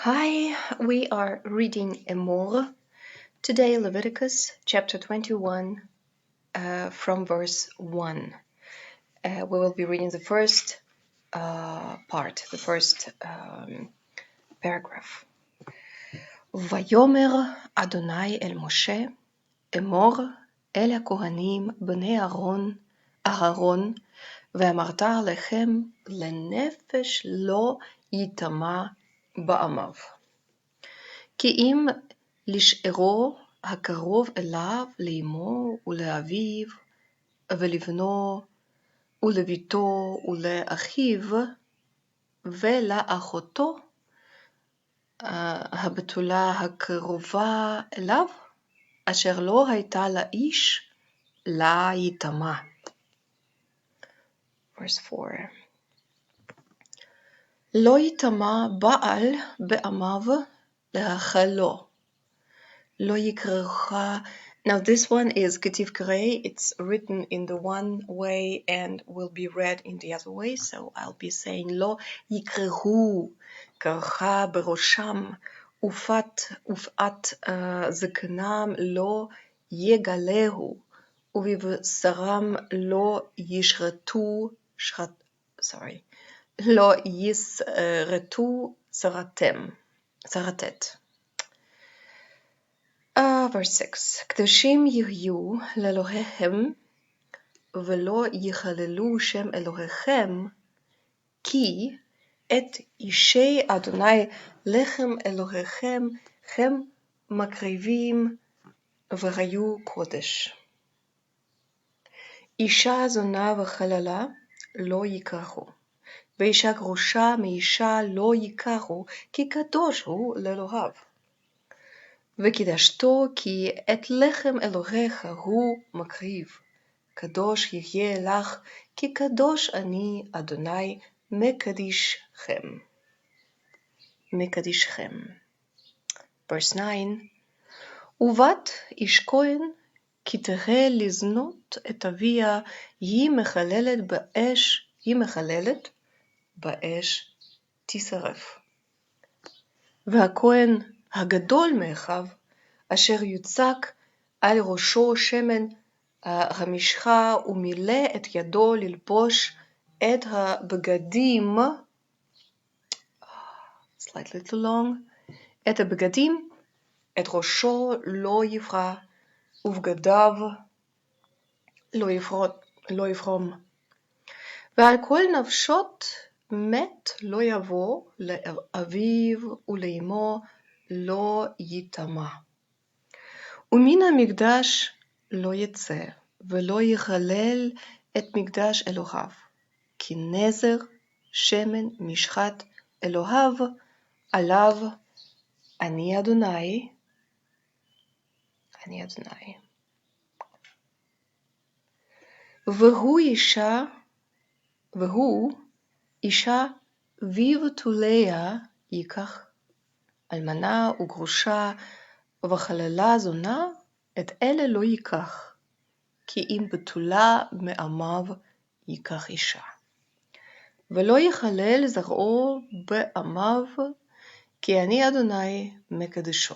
Hi, we are reading Emor. Today, Leviticus chapter 21 from verse 1. We will be reading the first part, the first paragraph. Vayomer Adonai el Moshe, Emor el הכהנים בני אהרון, ואמרת עליכם לנפש לא יטמע בעמיו. כי אם לשארו הקרוב אליו לאמו ולאביו ולבנו ולביתו ולאחיו ולאחותו הבתולה הקרובה אליו, אשר לא הייתה לאיש, לה יטמע. Verse 4. לא יטמע בעל בעמיו להאכלו. לא יקראך. Now this one is Ketiv Karei. It's written in the one way and will be read in the other way. So I'll be saying לא יקראו קרחה בראשם ופאת זקנם לא יגלהו ובבשרם לא ישרתו לא יסרטו שרתת. Verse 6. קדושים יהיו לאלוהיהם ולא יחללו שם אלוהיכם, כי את אישי אדוני לכם אלוהיכם הם מקריבים והיו קודש. אישה זונה וחללה לא ייקחו, ואישה גרושה מאישה לא ייקחו, כי קדוש הוא לאלוהיו. וקידשתו כי את לחם אלוהיך הוא מקריב. קדוש יהיה לך, כי קדוש אני אדוני מקדישכם. Verse 9. ובת איש כהן, כי תהא לזנות את אביה, היא מחללת באש תשרף. והכהן הגדול מאחיו, אשר יוצק על ראשו שמן המשחה ומילא את ידו ללבוש את הבגדים, slightly too long, את הבגדים, את ראשו לא יברא ובגדיו לא יברום. ועל כל נפשות מת לא יבוא לאביו ולאמו לא יטמע. ומן המקדש לא יצא ולא יחלל את מקדש אלוהיו, כי נזר שמן משחת אלוהיו עליו אני אדוני. והוא אישה ובתוליה ייקח, אלמנה וגרושה וחללה זונה, את אלה לא ייקח, כי אם בתולה מעמיו ייקח אישה. ולא יחלל זרעו בעמיו, כי אני אדוני מקדשו.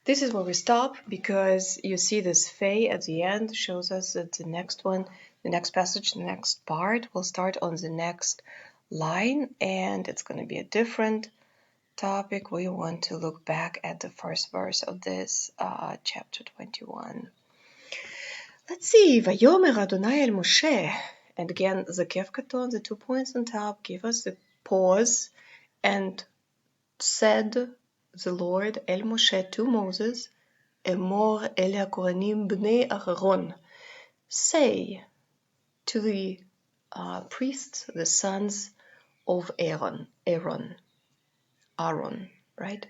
This is where we stop, because you see this Fei at the end shows us that the next passage, the next part will start on the next line, and it's going to be a different topic. We want to look back at the first verse of this chapter 21. Let's see. Vayomer Adonai el Moshe. And again, the Kef Katon, the 2 points on top, give us the pause, and said the Lord el Moshe to Moses, Emor el haKohanim bnei Aharon. Say to the priests, the sons of Aaron, right?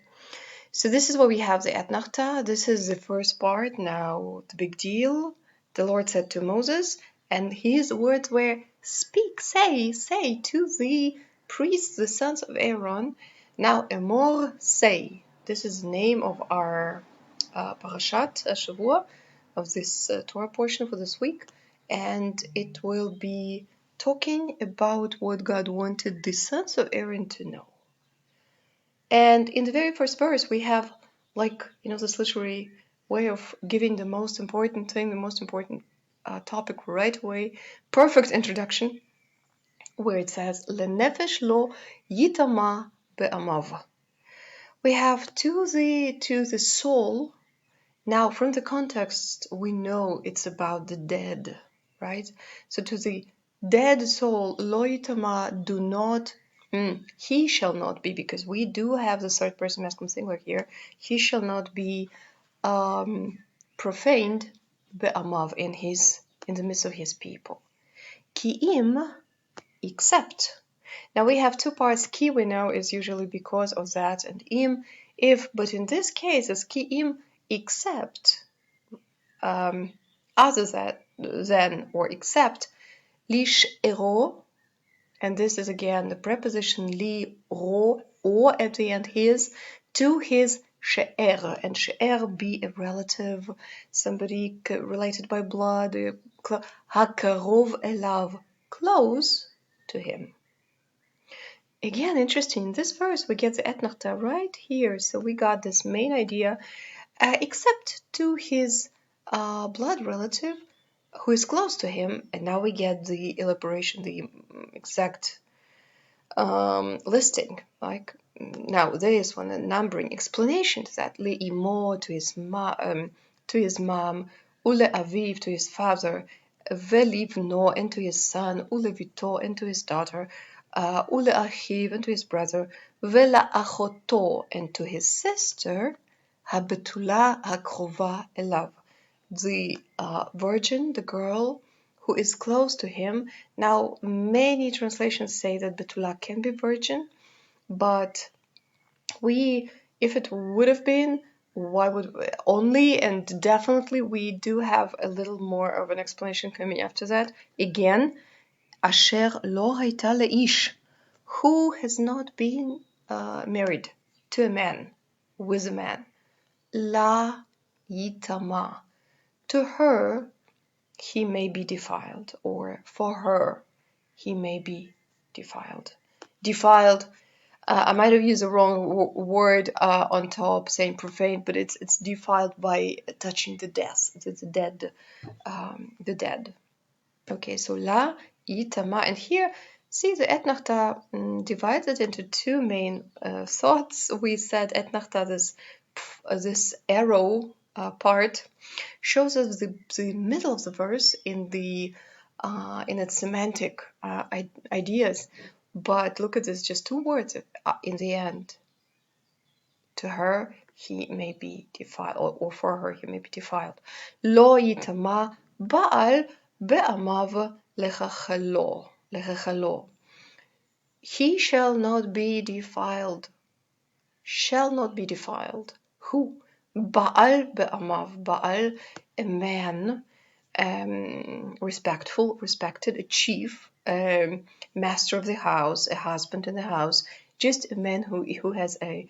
So this is where we have the Atnachta. This is the first part. Now, the big deal. The Lord said to Moses, and his words were, speak, say to the priests, the sons of Aaron. Now, Emor, say. This is the name of our Parashat Shavua, of this Torah portion for this week. And it will be talking about what God wanted the sons of Aaron to know. And in the very first verse, we have, like, this literary way of giving the most important thing, the most important topic right away. Perfect introduction, where it says, "Lenefesh lo yitama be'amav." We have to the soul. Now, from the context, we know it's about the dead, right? So to the dead soul, lo yitama, do not, he shall not be, because we do have the third person masculine singular here, he shall not be profaned, be'amav, in the midst of his people. Ki'im, except. Now we have two parts. Ki, we know, is usually because of that, and im, if, but in this case it's ki im, except, other than or except, lish ero, and this is again the preposition li ro, or at the end, his, to his she'er, and she'er be a relative, somebody related by blood, hakarov elav, close to him. Again, interesting. In this verse, we get the etnachta right here. So we got this main idea, except to his blood relative who is close to him. And now we get the elaboration, the exact listing. Like, now there is one, a numbering explanation to that. Le Emor, to his mom, ule aviv, to his father, velivno, and to his son, ule vito, and to his daughter, ule achiv, and to his brother, vela achoto, and to his sister, habetula hakrova elav, the virgin, the girl who is close to him. Now, many translations say that betula can be virgin, but if it would have been, why would only, and definitely we do have a little more of an explanation coming after that. Again, asher lo hayta leish, who has not been married to a man, with a man. La yitama, to her he may be defiled, or for her he may be defiled. Defiled, I might have used the wrong word on top, saying profane, but it's defiled by touching the dead, the dead. Okay, so la itama, and here, see, the etnachta divides it into two main thoughts. We said etnachta, this arrow part, shows us the middle of the verse in its semantic ideas. But look at this, just two words in the end. To her he may be defiled, or for her he may be defiled. Lo yitama ba'al be'amav lechachalo. He shall not be defiled. Shall not be defiled. Who? Ba'al be'amav. Ba'al, a man, respected, a chief, master of the house, a husband in the house, just a man who has a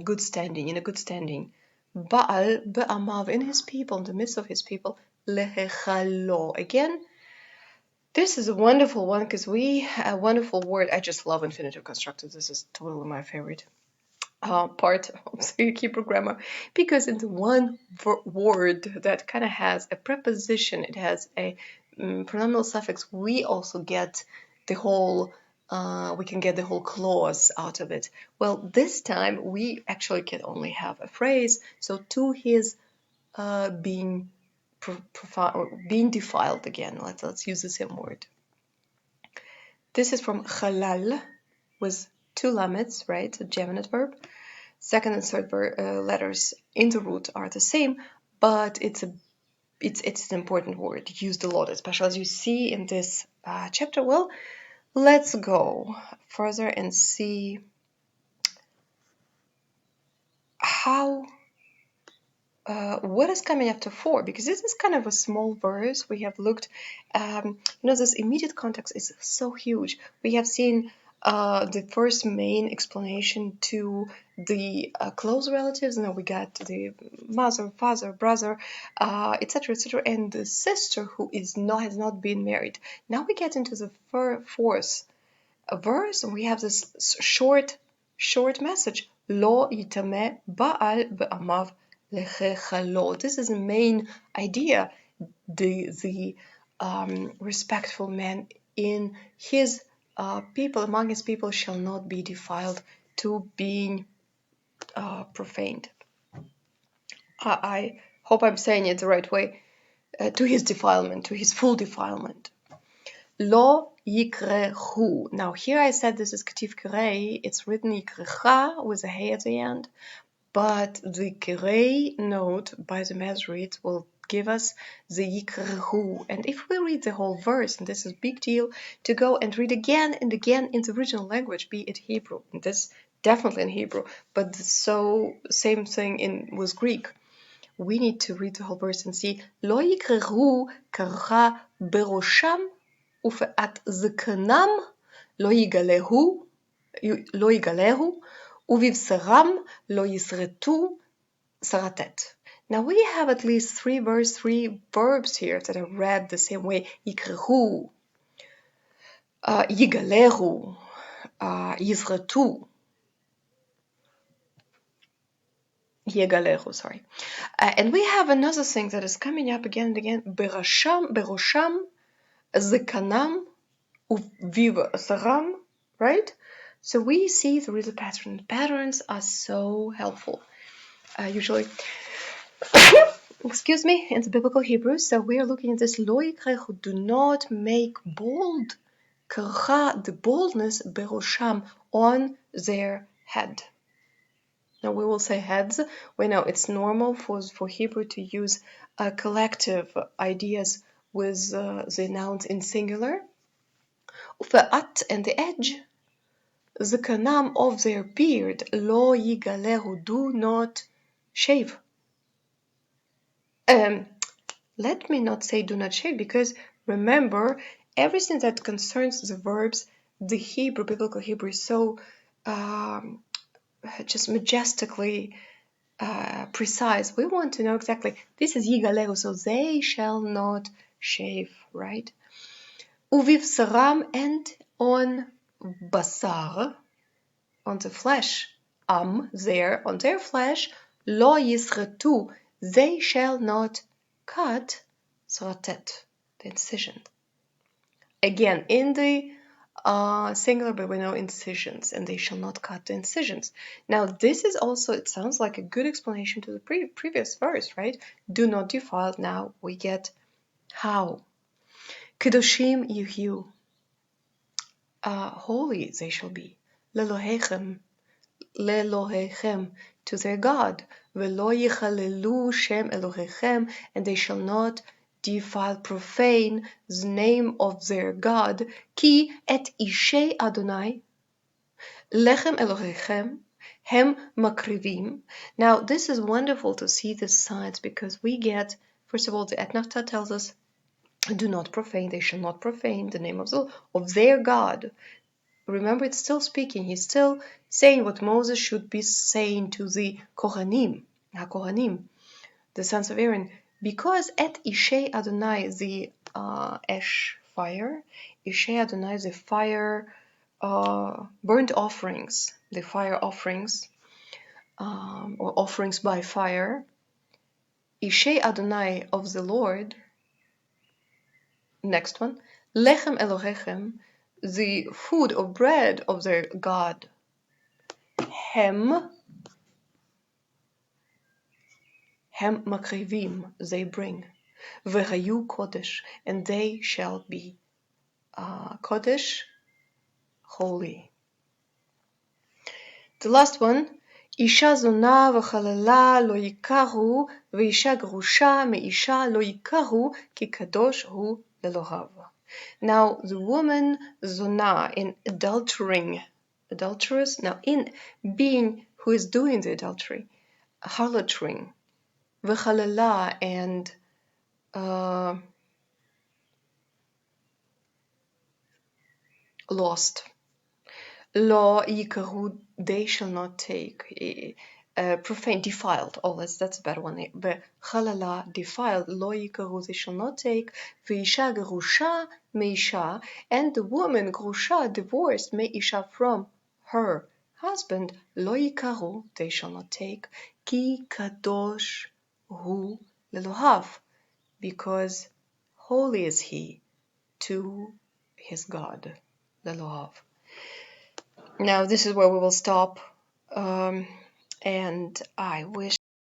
good standing, in a good standing. Ba'al be'amav, in his people, in the midst of his people, lehechalo. Again, this is a wonderful one, because a wonderful word. I just love infinitive constructives. This is totally my favorite part of the Hebrew grammar, because in the one word that kind of has a preposition, it has a pronominal suffix, we also get the whole we can get the whole clause out of it. Well, this time we actually can only have a phrase. So to his being defiled, again, let's use the same word. This is from halal, with two lamets, right? A geminate verb. Second and third letters in the root are the same, but it's an important word, used a lot, especially as you see in this chapter. Well, let's go further and see how what is coming after 4, because this is kind of a small verse. We have looked, this immediate context is so huge. We have seen the first main explanation to the close relatives, and then we got the mother, father, brother, etc., etc., and the sister who has not been married. Now we get into the fourth verse, and we have this short short message. Lo yitame ba'al be'amav lechechalo. This is the main idea. The respectful man in his people, among his people, shall not be defiled to being profaned. I hope I'm saying it the right way. To his defilement, to his full defilement. Lo yikrehu. Now here I said this is ketiv kirei. It's written yikrecha with a hey at the end, but the kirei note by the Masoretes will give us the yikrehu. And if we read the whole verse, and this is a big deal to go and read again and again in the original language, be it Hebrew, and this definitely in Hebrew, but so same thing with Greek. We need to read the whole verse and see Lo yikrehu karcha berosham ufeat zkanam lo yigalehu uvivsaram lo yisretu saratet. Now we have at least three verbs here that are read the same way. Yikrehu, yigalehu, yisretu. Yegalehu, sorry. And we have another thing that is coming up again and again. Berosham, Zekanam, Uviva Saram, right? So we see there is a pattern. Patterns are so helpful, usually. Excuse me, in the biblical Hebrew. So we are looking at this Lo yikrehu, do not make bold, karcha, the boldness, berosham, on their head. Now we will say heads. We know it's normal for Hebrew to use collective ideas with the nouns in singular. U'at, and the edge, the kanam of their beard, lo yigalehu, do not shave. Let me not say do not shave, because remember, everything that concerns the verbs, the Hebrew, biblical Hebrew, is so just majestically precise. We want to know exactly, this is yigalehu, so they shall not shave, right? Uviv saram, and on basar, on the flesh, there, on their flesh, lo yisretu, they shall not cut, sratet, the incision. Again, in the singular, but we know incisions, and they shall not cut the incisions. Now, this is also, it sounds like a good explanation to the previous verse, right? Do not defile. Now we get how. Kedoshim yuhyu, holy they shall be. Lelohechem, to their God. Velo yichalelu shem Elohechem, and they shall not defile, profane the name of their God. Ki et ishei Adonai, lechem Elohechem, hem makrivim. Now this is wonderful to see the signs, because we get, first of all, the Etnafta tells us, do not profane, they shall not profane the name of their God. Remember, it's still speaking. He's still saying what Moses should be saying to the Kohanim, the sons of Aaron. Because et Ishei Adonai, the Esh, fire, Ishei Adonai, the fire, burnt offerings, the fire offerings, or offerings by fire. Ishei Adonai, of the Lord. Next one. Lechem Elohechem, the food or bread of their God. Hem makrivim, they bring. Vehayu kodesh, and they shall be kodesh, holy. The last one. Isha zona v'chalala lo yikahu, v'isha grusha me'isha lo yikahu, ki kadosh hu lelohav. Now the woman zona, in adulterous, now in being who is doing the adultery, harlotry, v'chalala, and lost. Lo yikahu, they shall not take. Profane, defiled. Oh, that's a better one. V'chalala, defiled. Lo yikahu, they shall not take. V'isha gerusha meisha, and the woman gerusha, divorced, meisha, from her husband, lo yikaru, they shall not take, ki kadosh hu lelohav, because holy is he to his God, lelohav. Now this is where we will stop, and I wish